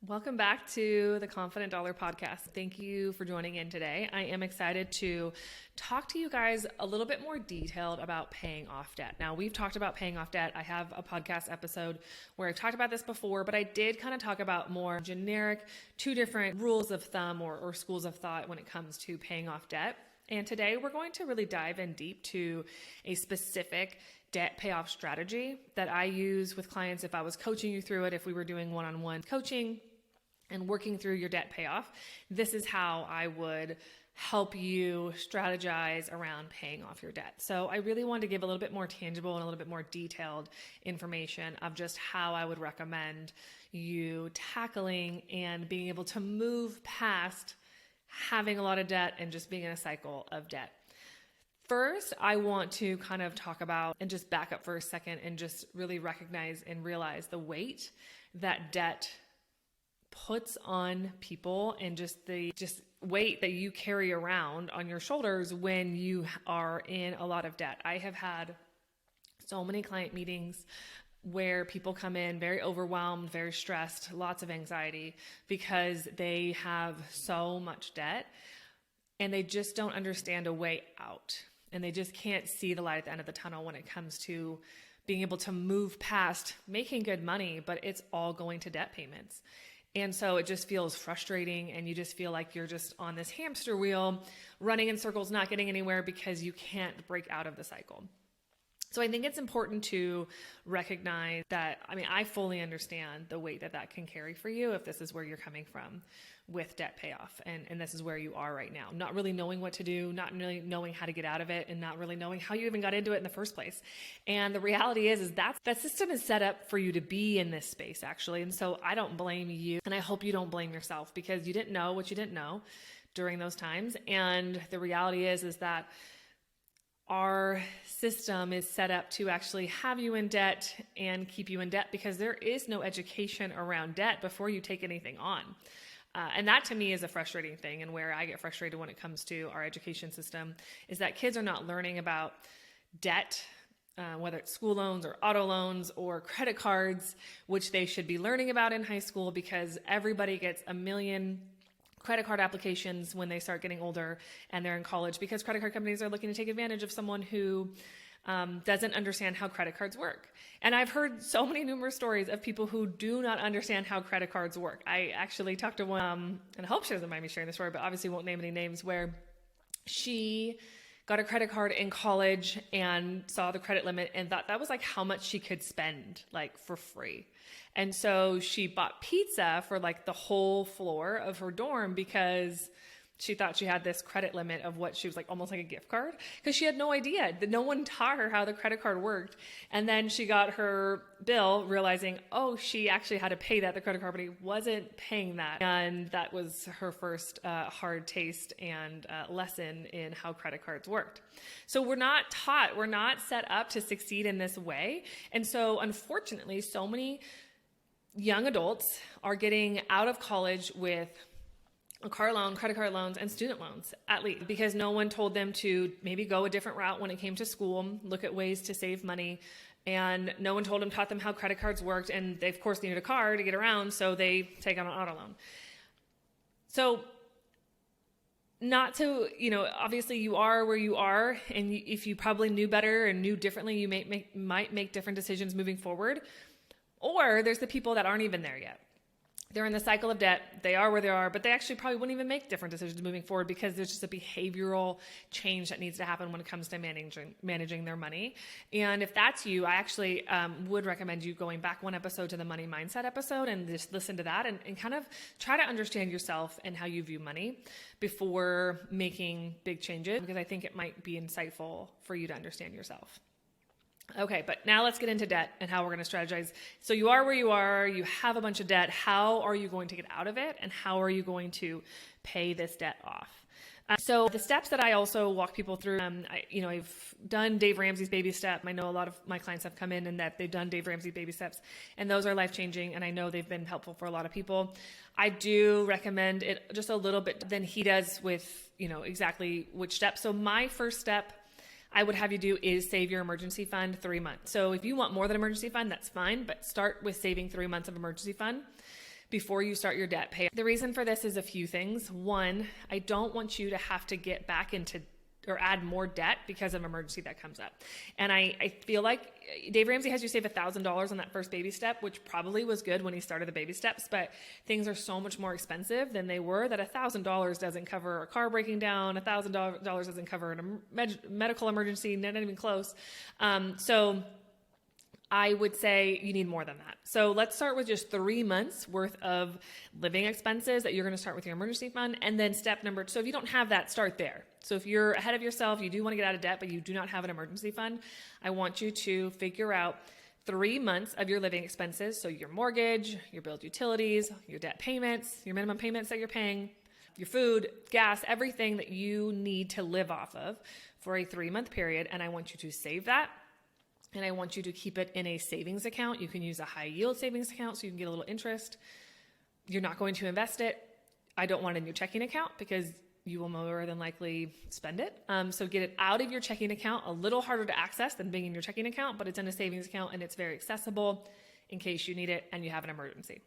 Welcome back to the Confident Dollar podcast. Thank you for joining in today. I am excited to talk to you guys a little bit more detailed about paying off debt. Now, we've talked about paying off debt. I have a podcast episode where I talked about this before, but I did kind of talk about more generic, two different rules of thumb or schools of thought when it comes to paying off debt. And today we're going to really dive in deep to a specific debt payoff strategy that I use with clients if I was coaching you through it, if we were doing one-on-one coaching and working through your debt payoff. This is how I would help you strategize around paying off your debt. So I really wanted to give a little bit more tangible and a little bit more detailed information of just how I would recommend you tackling and being able to move past having a lot of debt and just being in a cycle of debt. First, I want to kind of talk about and just back up for a second and just really recognize and realize the weight that debt puts on people and just the weight that you carry around on your shoulders when you are in a lot of debt. I have had so many client meetings where people come in very overwhelmed, very stressed, lots of anxiety because they have so much debt and they just don't understand a way out. And they just can't see the light at the end of the tunnel when it comes to being able to move past making good money, but it's all going to debt payments. And so it just feels frustrating and you just feel like you're just on this hamster wheel, running in circles, not getting anywhere because you can't break out of the cycle. So I think it's important to recognize that, I fully understand the weight that can carry for you if this is where you're coming from with debt payoff. And this is where you are right now, not really knowing what to do, not really knowing how to get out of it, and not really knowing how you even got into it in the first place. And the reality is that system is set up for you to be in this space, actually. And so I don't blame you, and I hope you don't blame yourself because you didn't know what you didn't know during those times. And the reality is that our system is set up to actually have you in debt and keep you in debt because there is no education around debt before you take anything on. And that to me is a frustrating thing, and where I get frustrated when it comes to our education system is that kids are not learning about debt, whether it's school loans or auto loans or credit cards, which they should be learning about in high school because everybody gets a million credit card applications when they start getting older and they're in college because credit card companies are looking to take advantage of someone who doesn't understand how credit cards work. And I've heard so many numerous stories of people who do not understand how credit cards work. I actually talked to one, and I hope she doesn't mind me sharing the story, but obviously won't name any names, where she got a credit card in college and saw the credit limit and thought that was like how much she could spend like for free. And so she bought pizza for like the whole floor of her dorm because she thought she had this credit limit of what she was like, almost like a gift card, because she had no idea that no one taught her how the credit card worked. And then she got her bill realizing, oh, she actually had to pay that. The credit card company wasn't paying that. And that was her first hard taste and lesson in how credit cards worked. So we're not taught, we're not set up to succeed in this way. And so unfortunately, so many young adults are getting out of college with a car loan, credit card loans, and student loans, at least, because no one told them to maybe go a different route when it came to school, look at ways to save money, and no one taught them how credit cards worked, and they, of course, needed a car to get around, so they take out an auto loan. So not to, obviously you are where you are, and if you probably knew better and knew differently, you might make different decisions moving forward, or there's the people that aren't even there yet. They're in the cycle of debt. They are where they are, but they actually probably wouldn't even make different decisions moving forward because there's just a behavioral change that needs to happen when it comes to managing their money. And if that's you, I actually would recommend you going back one episode to the money mindset episode and just listen to that and kind of try to understand yourself and how you view money before making big changes, because I think it might be insightful for you to understand yourself. Okay, but now let's get into debt and how we're going to strategize. So you are where you are, you have a bunch of debt. How are you going to get out of it? And how are you going to pay this debt off? So the steps that I also walk people through, I've done Dave Ramsey's baby step. I know a lot of my clients have come in and that they've done Dave Ramsey's baby steps, and those are life-changing, and I know they've been helpful for a lot of people. I do recommend it just a little bit than he does with, exactly which step. So my first step I would have you do is save your emergency fund 3 months. So if you want more than emergency fund, that's fine, but start with saving 3 months of emergency fund. before you start your debt pay. The reason for this is a few things. One, I don't want you to have to get back into or add more debt because of an emergency that comes up. And I feel like Dave Ramsey has you save $1,000 on that first baby step, which probably was good when he started the baby steps, but things are so much more expensive than they were that $1,000 doesn't cover a car breaking down. $1,000 doesn't cover a medical emergency, not even close. So I would say you need more than that. So let's start with just 3 months worth of living expenses that you're going to start with your emergency fund. And then step number, so if you don't have that, start there. So if you're ahead of yourself, you do want to get out of debt, but you do not have an emergency fund, I want you to figure out 3 months of your living expenses. So your mortgage, your billed utilities, your debt payments, your minimum payments that you're paying, your food, gas, everything that you need to live off of for a 3-month period. And I want you to save that. And I want you to keep it in a savings account. You can use a high yield savings account so you can get a little interest. You're not going to invest it. I don't want it in your checking account because you will more than likely spend it. So get it out of your checking account, a little harder to access than being in your checking account, but it's in a savings account and it's very accessible in case you need it and you have an emergency.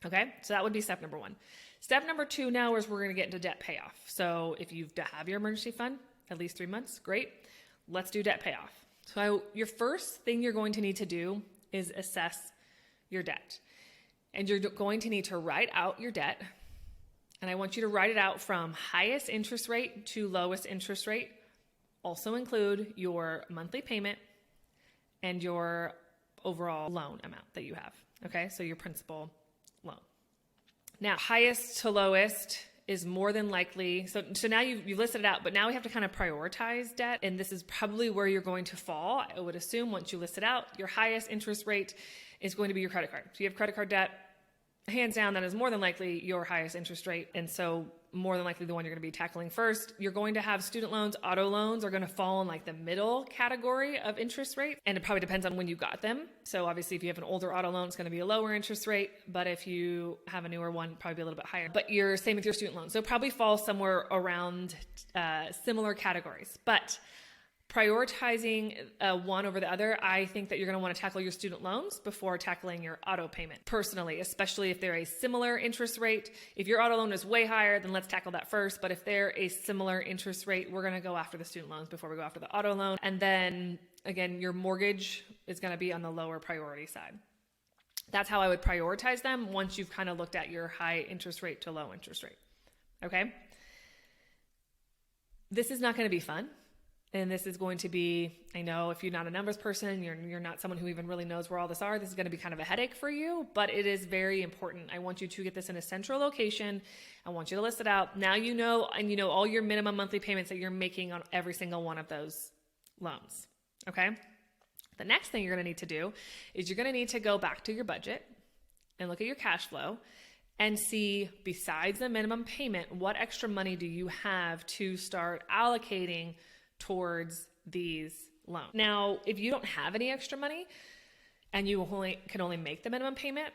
Okay, so that would be step number 1. Step number 2 now is we're going to get into debt payoff. So if you have your emergency fund, at least 3 months, great. Let's do debt payoff. So your first thing you're going to need to do is assess your debt. And you're going to need to write out your debt. And I want you to write it out from highest interest rate to lowest interest rate. Also include your monthly payment and your overall loan amount that you have. Okay, so your principal loan. Now, highest to lowest is more than likely, so now you listed it out, but now we have to kind of prioritize debt, and this is probably where you're going to fall. I would assume once you list it out, your highest interest rate is going to be your credit card. So you have credit card debt, hands down, that is more than likely your highest interest rate, and so more than likely the one you're going to be tackling first. You're going to have student loans. Auto loans are going to fall in like the middle category of interest rate, and it probably depends on when you got them. So obviously if you have an older auto loan, it's going to be a lower interest rate, but if you have a newer one, probably be a little bit higher. But you're same with your student loans. So it probably falls somewhere around similar categories. But prioritizing one over the other, I think that you're going to want to tackle your student loans before tackling your auto payment. Personally, especially if they're a similar interest rate. If your auto loan is way higher, then let's tackle that first. But if they're a similar interest rate, we're going to go after the student loans before we go after the auto loan. And then again, your mortgage is going to be on the lower priority side. That's how I would prioritize them once you've kind of looked at your high interest rate to low interest rate. Okay. This is not going to be fun. And this is going to be, I know if you're not a numbers person, you're not someone who even really knows where all this are, this is going to be kind of a headache for you, but it is very important. I want you to get this in a central location. I want you to list it out. Now you know, and you know all your minimum monthly payments that you're making on every single one of those loans. Okay? The next thing you're going to need to do is you're going to need to go back to your budget and look at your cash flow and see, besides the minimum payment, what extra money do you have to start allocating towards these loans. Now, if you don't have any extra money and you can only make the minimum payment,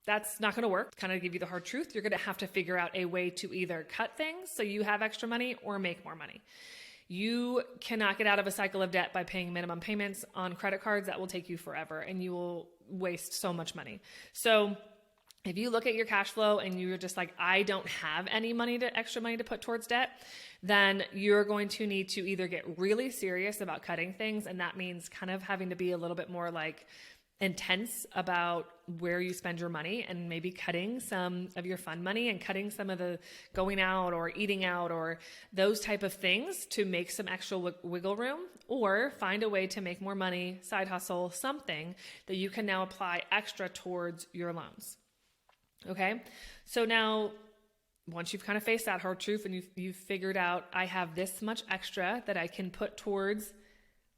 that's not going to work. Kind of give you the hard truth. You're going to have to figure out a way to either cut things so you have extra money or make more money. You cannot get out of a cycle of debt by paying minimum payments on credit cards. That will take you forever and you will waste so much money. So if you look at your cash flow and you're just like, I don't have any extra money to put towards debt, then you're going to need to either get really serious about cutting things. And that means kind of having to be a little bit more like intense about where you spend your money and maybe cutting some of your fun money and cutting some of the going out or eating out or those type of things to make some extra wiggle room, or find a way to make more money, side hustle, something that you can now apply extra towards your loans. Okay, so now once you've kind of faced that hard truth and you've figured out, I have this much extra that I can put towards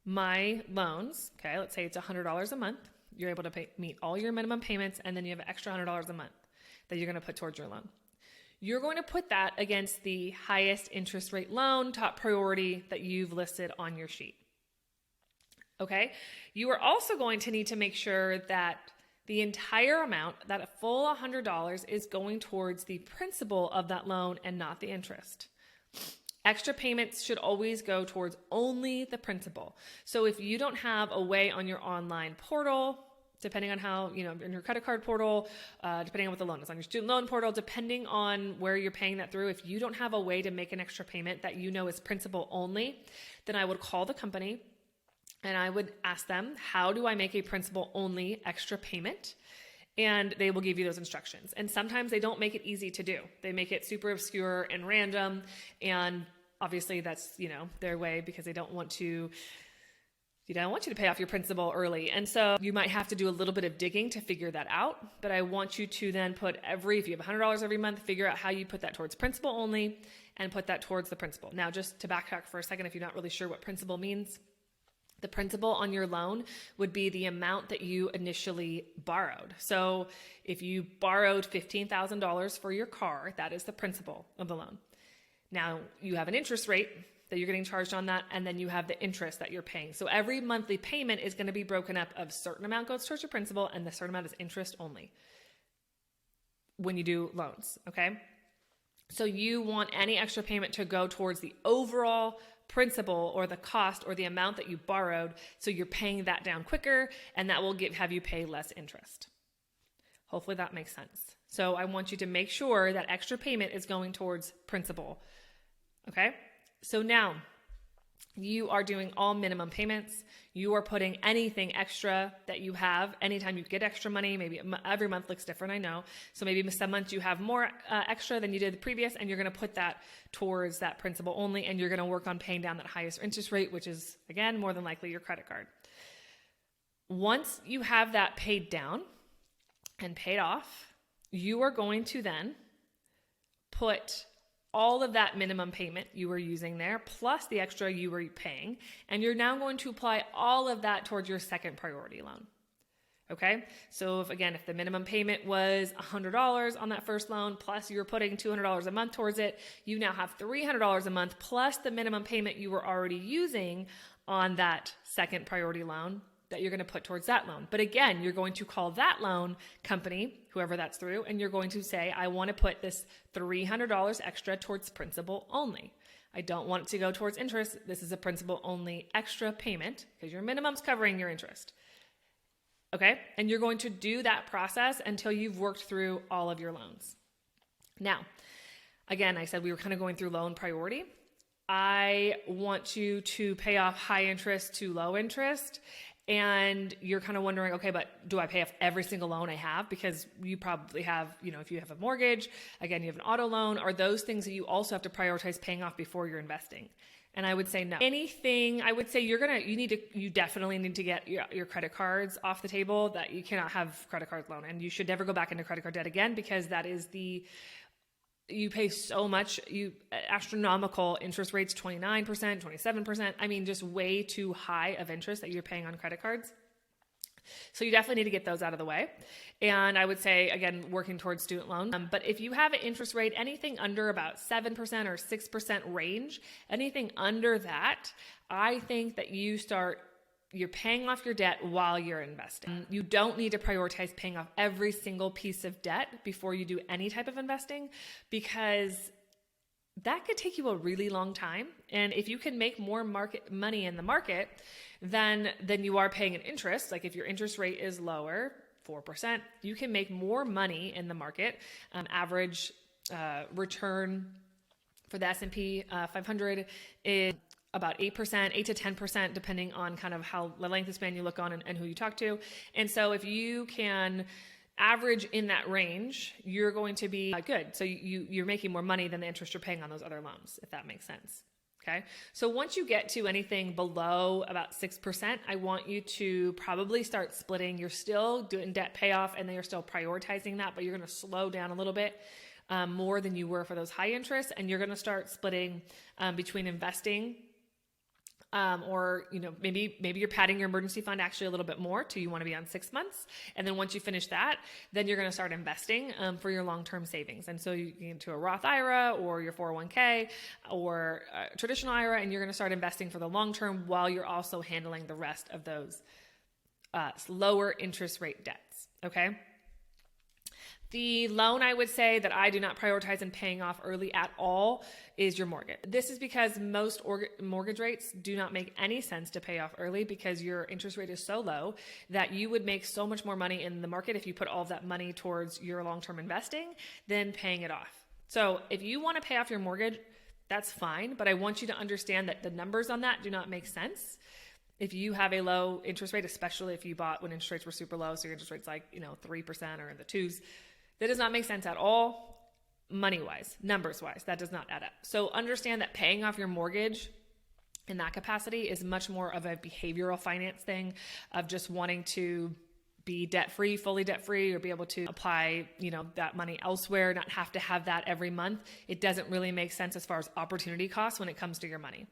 my loans. Okay, let's say it's $100 a month. You're able to meet all your minimum payments, and then you have an extra $100 a month that you're going to put towards your loan. You're going to put that against the highest interest rate loan, top priority that you've listed on your sheet. Okay, you are also going to need to make sure that the entire amount, that a full $100, is going towards the principal of that loan and not the interest. Extra payments should always go towards only the principal. So if you don't have a way on your online portal depending on how, in your credit card portal, depending on what the loan is on your student loan portal, depending on where you're paying that through. If you don't have a way to make an extra payment that is principal only, then I would call the company and I would ask them, how do I make a principal only extra payment? And they will give you those instructions. And sometimes they don't make it easy to do. They make it super obscure and random. And obviously that's, their way, because they don't want you to pay off your principal early. And so you might have to do a little bit of digging to figure that out. But I want you to then if you have $100 every month, figure out how you put that towards principal only and put that towards the principal. Now, just to backtrack for a second, if you're not really sure what principal means, the principal on your loan would be the amount that you initially borrowed. So if you borrowed $15,000 for your car, that is the principal of the loan. Now you have an interest rate that you're getting charged on that, and then you have the interest that you're paying. So every monthly payment is going to be broken up of certain amount goes towards your principal and the certain amount is interest only when you do loans, okay? So you want any extra payment to go towards the overall principal or the cost or the amount that you borrowed, so you're paying that down quicker, and that will have you pay less interest. Hopefully that makes sense. So I want you to make sure that extra payment is going towards principal, okay? So now you are doing all minimum payments. You are putting anything extra that you have. Anytime you get extra money, maybe every month looks different, I know. So maybe some months you have more extra than you did the previous, and you're going to put that towards that principal only, and you're going to work on paying down that highest interest rate, which is, again, more than likely your credit card. Once you have that paid down and paid off, you are going to then put all of that minimum payment you were using there, plus the extra you were paying, and you're now going to apply all of that towards your second priority loan. Okay? So if the minimum payment was $100 on that first loan, plus you're putting $200 a month towards it, you now have $300 a month, plus the minimum payment you were already using on that second priority loan that you're going to put towards that loan. But again, you're going to call that loan company, whoever that's through, and you're going to say, I want to put this $300 extra towards principal only. I don't want it to go towards interest. This is a principal only extra payment because your minimum's covering your interest. Okay? And you're going to do that process until you've worked through all of your loans. Now, again, I said we were kind of going through loan priority. I want you to pay off high interest to low interest. And you're kind of wondering, okay, but do I pay off every single loan I have? Because you probably have, if you have a mortgage, again, you have an auto loan, are those things that you also have to prioritize paying off before you're investing? And I would say no. Anything, I would say you definitely need to get your credit cards off the table, that you cannot have credit card loan. And you should never go back into credit card debt again, because that is you pay so much, astronomical interest rates, 29%, 27%. I mean, just way too high of interest that you're paying on credit cards. So you definitely need to get those out of the way. And I would say, again, working towards student loan. But if you have an interest rate, anything under about 7% or 6% range, anything under that, I think that you're paying off your debt while you're investing. You don't need to prioritize paying off every single piece of debt before you do any type of investing, because that could take you a really long time. And if you can make more money in the market than you are paying an interest, like if your interest rate is lower, 4%, you can make more money in the market. Average return for the S&P 500 is about 8%, 8 to 10%, depending on kind of how the length of span you look on and who you talk to. And so if you can average in that range, you're going to be good. So you're making more money than the interest you're paying on those other loans, if that makes sense. Okay. So once you get to anything below about 6%, I want you to probably start splitting. You're still doing debt payoff and then you're still prioritizing that, but you're going to slow down a little bit more than you were for those high interests. And you're going to start splitting between investing or, maybe you're padding your emergency fund actually a little bit more you want to be on 6 months. And then once you finish that, then you're going to start investing for your long-term savings. And so you get into a Roth IRA or your 401k or a traditional IRA, and you're going to start investing for the long term while you're also handling the rest of those lower interest rate debts. Okay. The loan I would say that I do not prioritize in paying off early at all is your mortgage. This is because most mortgage rates do not make any sense to pay off early because your interest rate is so low that you would make so much more money in the market if you put all of that money towards your long-term investing than paying it off. So if you want to pay off your mortgage, that's fine, but I want you to understand that the numbers on that do not make sense. If you have a low interest rate, especially if you bought when interest rates were super low, so your interest rate's like, 3% or in the twos, that does not make sense at all, money-wise, numbers-wise. That does not add up. So understand that paying off your mortgage in that capacity is much more of a behavioral finance thing of just wanting to be debt-free, fully debt-free, or be able to apply, that money elsewhere, not have to have that every month. It doesn't really make sense as far as opportunity costs when it comes to your money.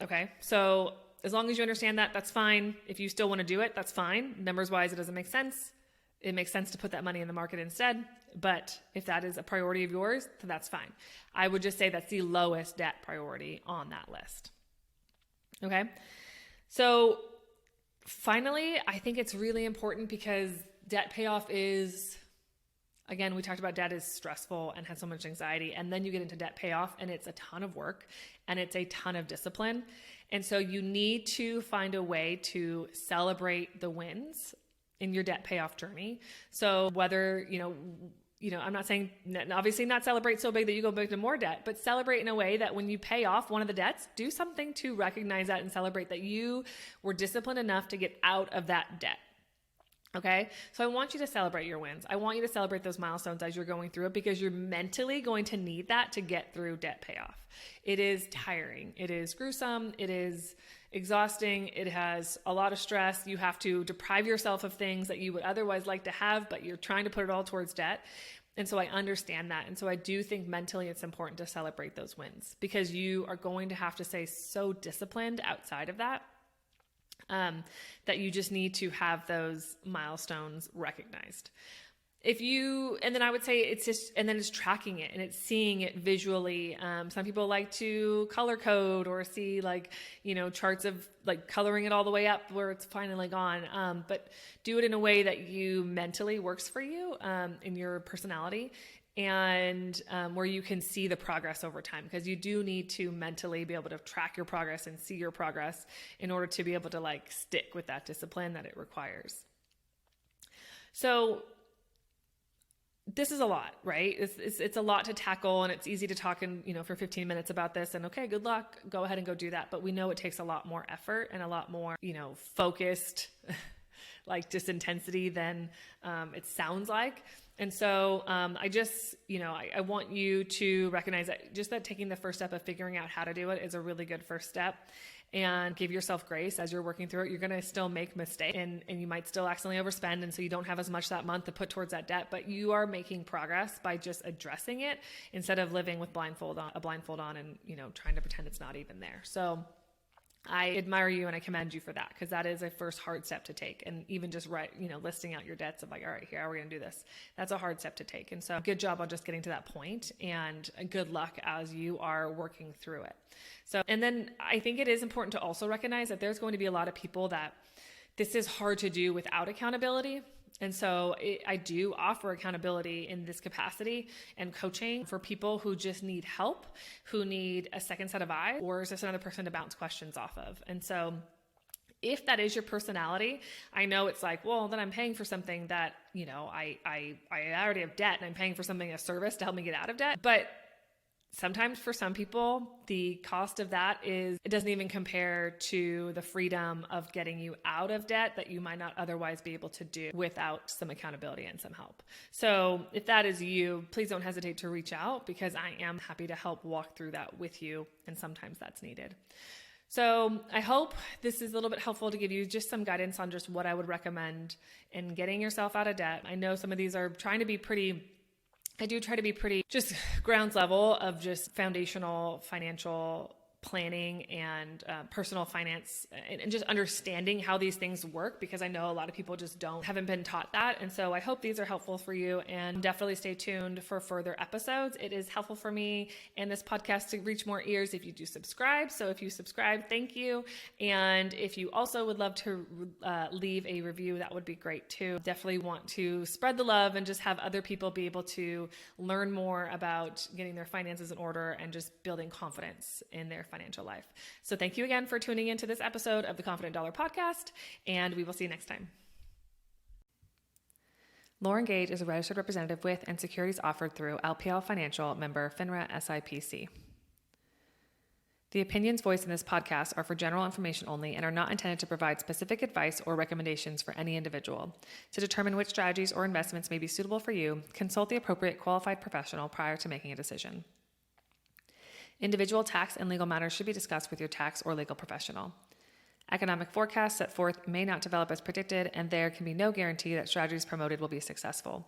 Okay, so as long as you understand that, that's fine. If you still want to do it, that's fine. Numbers-wise, it doesn't make sense. It makes sense to put that money in the market instead. But if that is a priority of yours, then that's fine. I would just say that's the lowest debt priority on that list. Okay. So finally, I think it's really important because debt payoff is, again, we talked about debt is stressful and has so much anxiety. And then you get into debt payoff and it's a ton of work and it's a ton of discipline. And so you need to find a way to celebrate the wins in your debt payoff journey. So whether, I'm not saying, obviously not celebrate so big that you go back to more debt, but celebrate in a way that when you pay off one of the debts, do something to recognize that and celebrate that you were disciplined enough to get out of that debt. Okay. So I want you to celebrate your wins. I want you to celebrate those milestones as you're going through it because you're mentally going to need that to get through debt payoff. It is tiring. It is gruesome. It is exhausting. It has a lot of stress. You have to deprive yourself of things that you would otherwise like to have, but you're trying to put it all towards debt. And so I understand that. And so I do think mentally it's important to celebrate those wins because you are going to have to stay so disciplined outside of that. That you just need to have those milestones recognized. And then I would say it's tracking it and it's seeing it visually. Some people like to color code or see charts of coloring it all the way up where it's finally gone. But do it in a way that you mentally works for you, in your personality. And where you can see the progress over time, because you do need to mentally be able to track your progress and see your progress in order to be able to stick with that discipline that it requires. So this is a lot, right? It's a lot to tackle, and it's easy to talk for 15 minutes about this and okay, good luck, go ahead and go do that. But we know it takes a lot more effort and a lot more, focused, just intensity than it sounds like. And so I want you to recognize that taking the first step of figuring out how to do it is a really good first step, and give yourself grace as you're working through it. You're going to still make mistakes and you might still accidentally overspend. And so you don't have as much that month to put towards that debt, but you are making progress by just addressing it instead of living with a blindfold on and, trying to pretend it's not even there. So I admire you and I commend you for that, because that is a first hard step to take. And even just listing out your debts of all right, here, how are we going to do this? That's a hard step to take. And so good job on just getting to that point, and good luck as you are working through it. So, and then I think it is important to also recognize that there's going to be a lot of people that this is hard to do without accountability. And so I do offer accountability in this capacity and coaching for people who just need help, who need a second set of eyes, or is just another person to bounce questions off of. And so if that is your personality, I know it's then I'm paying for something that, I already have debt, and I'm paying for something, a service to help me get out of debt. But sometimes for some people, the cost of that it doesn't even compare to the freedom of getting you out of debt that you might not otherwise be able to do without some accountability and some help. So if that is you, please don't hesitate to reach out, because I am happy to help walk through that with you. And sometimes that's needed. So I hope this is a little bit helpful to give you just some guidance on just what I would recommend in getting yourself out of debt. I know some of these are trying to be pretty just grounds level of just foundational financial planning and personal finance and just understanding how these things work, because I know a lot of people just haven't been taught that. And so I hope these are helpful for you, and definitely stay tuned for further episodes. It is helpful for me and this podcast to reach more ears if you do subscribe. So if you subscribe, thank you. And if you also would love to leave a review, that would be great too. Definitely want to spread the love and just have other people be able to learn more about getting their finances in order and just building confidence in their financial life. So thank you again for tuning into this episode of the Confident Dollar Podcast, and we will see you next time. Lauren Gage is a registered representative with and securities offered through LPL Financial, member FINRA SIPC. The opinions voiced in this podcast are for general information only and are not intended to provide specific advice or recommendations for any individual. To determine which strategies or investments may be suitable for you, consult the appropriate qualified professional prior to making a decision. Individual tax and legal matters should be discussed with your tax or legal professional. Economic forecasts set forth may not develop as predicted, and there can be no guarantee that strategies promoted will be successful.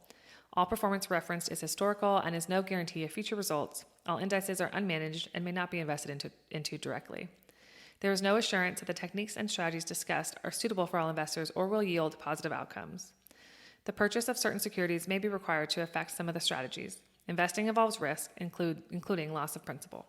All performance referenced is historical and is no guarantee of future results. All indices are unmanaged and may not be invested into directly. There is no assurance that the techniques and strategies discussed are suitable for all investors or will yield positive outcomes. The purchase of certain securities may be required to affect some of the strategies. Investing involves risk, including loss of principal.